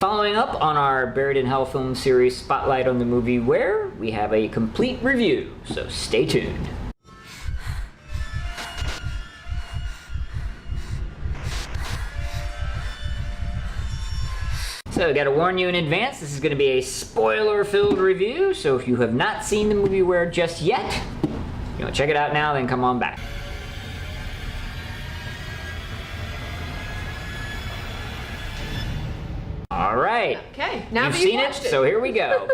Following up on our Buried in Hell film series Spotlight on the Movie Where, we have a complete review, so stay tuned. So I gotta warn you in advance, this is gonna be a spoiler-filled review, so if you have not seen the movie Where just yet, check it out now, then come on back. All right. Okay, now you've seen it, so here we go.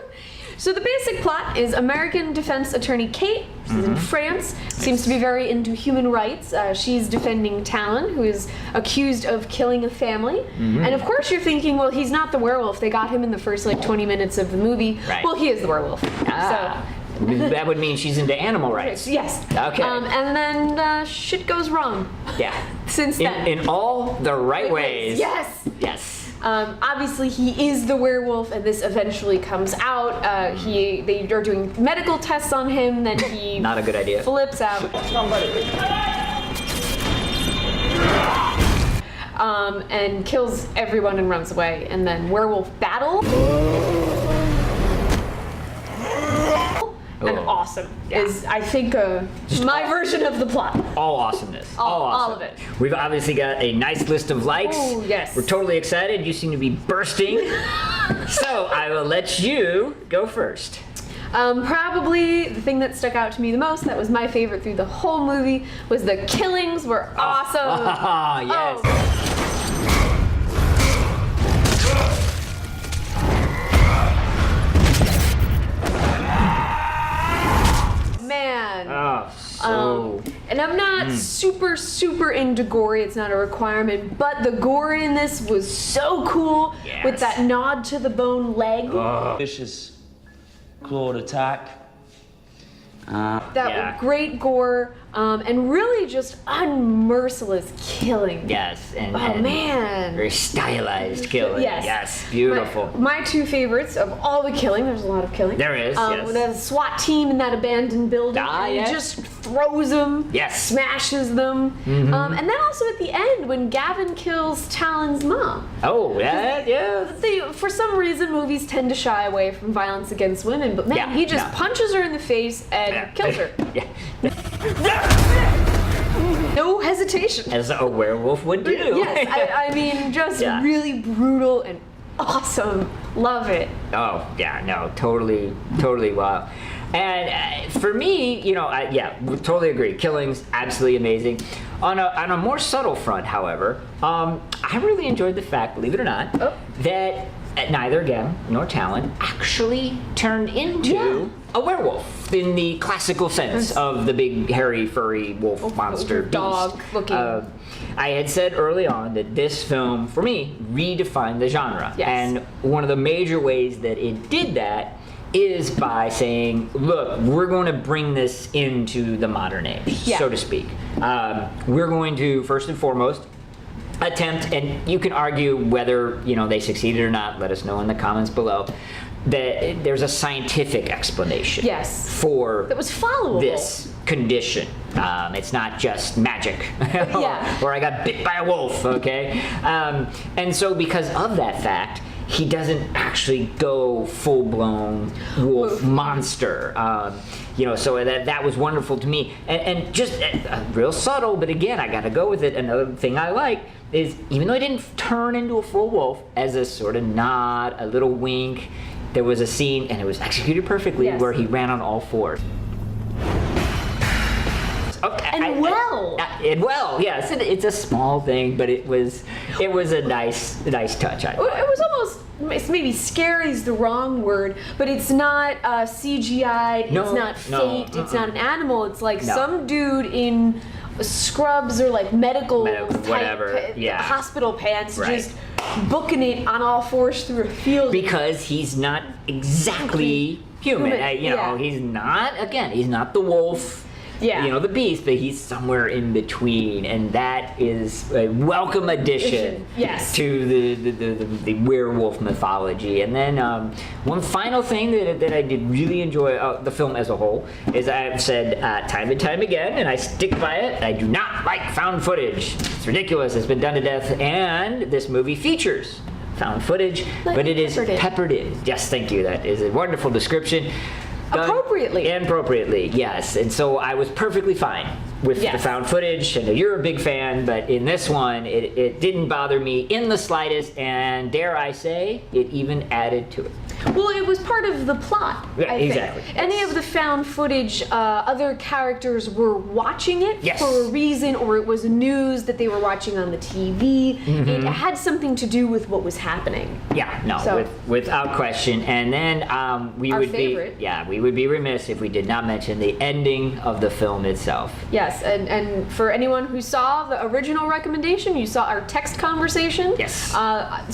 So the basic plot is American defense attorney Kate, she's in France, seems to be very into human rights. She's defending Talon, who is accused of killing a family. And of course you're thinking, well, he's not the werewolf. They got him in the first 20 minutes of the movie. Right. Well, he is the werewolf. That would mean she's into animal rights. Yes. Okay. And then shit goes wrong. Yeah. Since then. In all the right ways. Yes. Yes. Obviously, he is the werewolf, and this eventually comes out. They are doing medical tests on him, then he not a good idea. Flips out. And kills everyone and runs away. And then werewolf battle. And awesome is, I think, my version of the plot. All awesomeness. All awesome. of it. We've obviously got a nice list of likes. Oh, yes. We're totally excited. You seem to be bursting. So I will let you go first. Probably the thing that stuck out to me the most, that was my favorite through the whole movie, was the killings were awesome. Yes. Man. And I'm not super into gory, it's not a requirement, but the gore in this was so cool with that nod to the bone leg. Vicious clawed attack. Great gore, and really just unmerciless killing. Yes, and man, very stylized killing. Yes, beautiful. My two favorites of all the killing. There's a lot of killing. There is. Yes. The SWAT team in that abandoned building. He just throws them. Yes. Smashes them. And then also at the end when Gavin kills Talon's mom. Oh, yeah. For some reason, movies tend to shy away from violence against women, but man, he just punches her in the face and kills her. No hesitation. As a werewolf would do. Yes, I mean, just really brutal and awesome. Love it. Oh, yeah, no, totally wow. And for me, totally agree. Killings, absolutely amazing. On a more subtle front, however, I really enjoyed the fact, believe it or not, that neither Gavin nor Talon actually turned into a werewolf in the classical sense of the big hairy furry wolf monster beast. Dog looking. I had said early on that this film, for me, redefined the genre. Yes. And one of the major ways that it did that is by saying, look, we're going to bring this into the modern age, so to speak. We're going to, first and foremost, attempt, and you can argue whether they succeeded or not, let us know in the comments below, that there's a scientific explanation for that was followable. This condition. It's not just magic or I got bit by a wolf, okay? And so because of that fact, he doesn't actually go full-blown wolf monster. So that was wonderful to me. And just real subtle, but again, I gotta go with it. Another thing I like is, even though he didn't turn into a full wolf, as a sort of nod, a little wink, there was a scene, and it was executed perfectly, where he ran on all fours. Yes. It's a small thing, but it was a nice touch. It was almost, maybe scary is the wrong word, but it's not CGI'd, it's not faked, it's not an animal. It's like some dude in scrubs or like medical type hospital pants just booking it on all fours through a field. Because he's not exactly human. He's not the wolf. The beast, but he's somewhere in between, and that is a welcome addition to the werewolf mythology. And then one final thing that I did really enjoy the film as a whole is, I've said time and time again, and I stick by it, I do not like found footage. It's ridiculous. It's been done to death, and this movie features found footage, but it is peppered in. Yes, thank you. That is a wonderful description. Appropriately, yes. And so I was perfectly fine with the found footage. I know you're a big fan, but in this one, it didn't bother me in the slightest, and dare I say, it even added to it. Well, it was part of the plot. Yeah, exactly. Any of the found footage, other characters were watching it for a reason, or it was news that they were watching on the TV. It had something to do with what was happening. Yeah, no, without question. And then we would be remiss if we did not mention the ending of the film itself. Yes, and for anyone who saw the original recommendation, you saw our text conversation. Yes.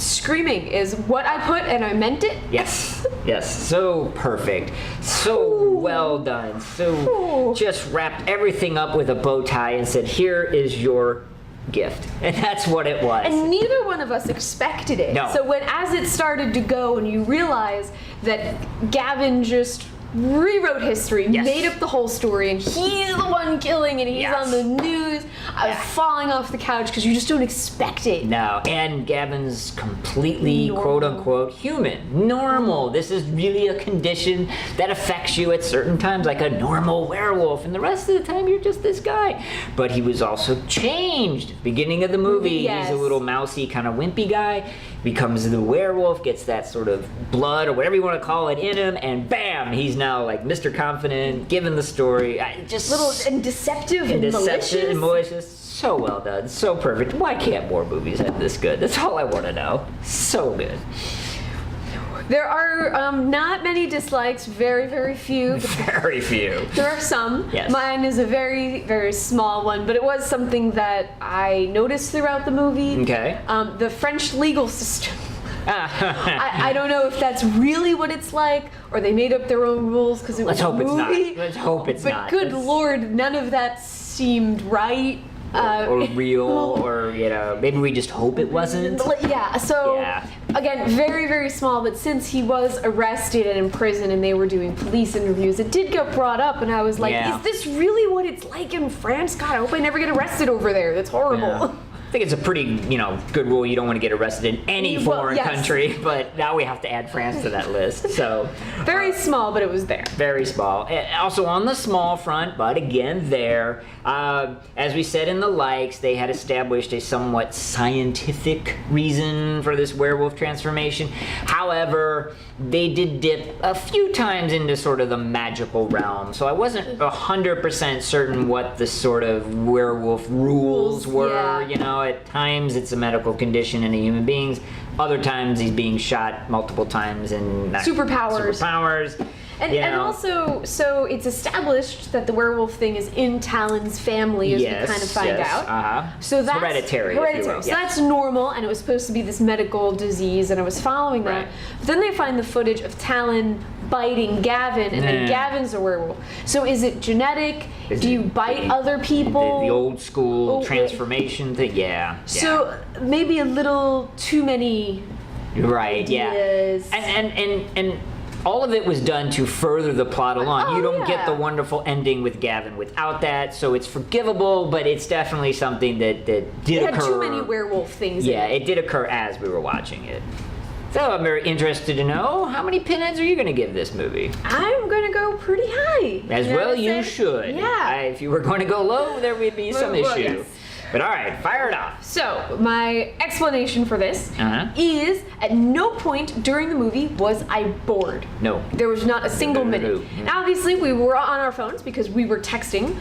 Screaming is what I put, and I meant it. Yes. Yes, so perfect, so well done, so just wrapped everything up with a bow tie and said, here is your gift. And that's what it was. And neither one of us expected it. No. So as it started to go and you realize that Gavin just rewrote history, made up the whole story, and he's the one killing, and he's on the news. I was falling off the couch because you just don't expect it. No, and Gavin's completely quote-unquote human, normal. This is really a condition that affects you at certain times, like a normal werewolf, and the rest of the time you're just this guy. But he was also changed. Beginning of the movie, he's a little mousy, kind of wimpy guy, becomes the werewolf, gets that sort of blood or whatever you want to call it in him, and bam, he's now like Mr. Confident, given the story, just little and deceptive and malicious. So well done, so perfect. Why can't more movies have this good? That's all I want to know. So good. There are not many dislikes, very, very few. Very few. There are some. Yes. Mine is a very, very small one, but it was something that I noticed throughout the movie. Okay. The French legal system. I don't know if that's really what it's like, or they made up their own rules because it was a movie. Let's hope it's not. But good Lord, none of that seemed right. Or real, or maybe we just hope it wasn't. Yeah. So again, very, very small. But since he was arrested and in prison, and they were doing police interviews, it did get brought up, and I was like, "Is this really what it's like in France? God, I hope I never get arrested over there. That's horrible." Yeah. I think it's a pretty, good rule. You don't want to get arrested in any foreign country, but now we have to add France to that list. So very small, but it was there. Very small. Also on the small front, but again there. As we said in the likes, they had established a somewhat scientific reason for this werewolf transformation. However, they did dip a few times into sort of the magical realm, so I wasn't 100% certain what the sort of werewolf rules were. At times it's a medical condition in a human being. Other times he's being shot multiple times and superpowers. And also, so it's established that the werewolf thing is in Talon's family, as we kind of find out. So that's hereditary. So that's normal, and it was supposed to be this medical disease, and I was following that. But then they find the footage of Talon biting Gavin, and then Gavin's a werewolf. So is it genetic? Do you bite other people? The old school transformation thing? Yeah. So maybe a little too many ideas. And all of it was done to further the plot along. You don't get the wonderful ending with Gavin without that, so it's forgivable, but it's definitely something that did occur. It had too many werewolf things in it. It did occur as we were watching it. So I'm very interested to know, how many pinheads are you going to give this movie? I'm going to go pretty high. As well you should. Yeah. If you were going to go low, there would be some issue. Yes. But all right, fire it off. So my explanation for this is at no point during the movie was I bored. No. There was not a single minute. Now, obviously, we were on our phones because we were texting.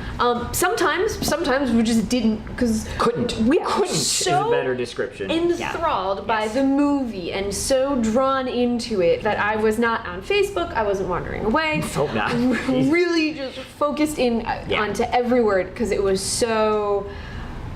Sometimes we just didn't because couldn't. We couldn't so is a better description. Enthralled by the movie and so drawn into it that I was not on Facebook. I wasn't wandering away. Hope not. Really just focused in onto every word because it was so.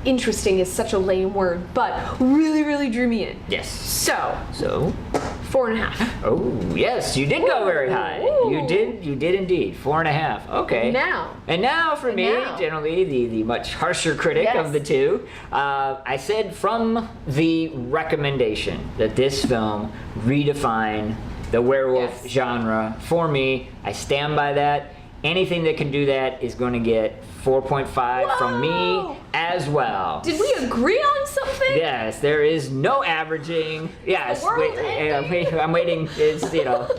Interesting is such a lame word, but really, really drew me in. Yes. So 4.5. Oh yes, you did go very high. You did indeed. 4.5. Okay. Now for me, generally the much harsher critic of the two, I said from the recommendation that this film redefined the werewolf genre for me. I stand by that. Anything that can do that is going to get 4.5 from me as well. Did we agree on something? Yes, there is no averaging. Yes, I'm waiting. It's, you know,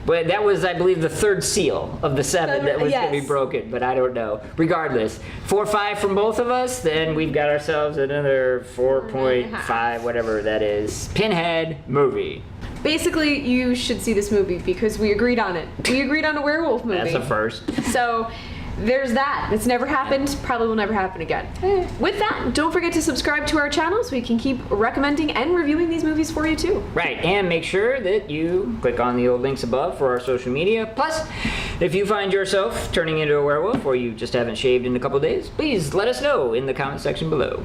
but that was, I believe, the third seal of the 7 that was going to be broken, but I don't know. Regardless, 4.5 from both of us, then we've got ourselves another 4.5, whatever that is. Pinhead movie. Basically, you should see this movie because we agreed on it. We agreed on a werewolf movie. That's a first. So there's that. It's never happened. Probably will never happen again. With that, don't forget to subscribe to our channel so we can keep recommending and reviewing these movies for you too. Right, and make sure that you click on the old links above for our social media. Plus, if you find yourself turning into a werewolf or you just haven't shaved in a couple days, please let us know in the comment section below.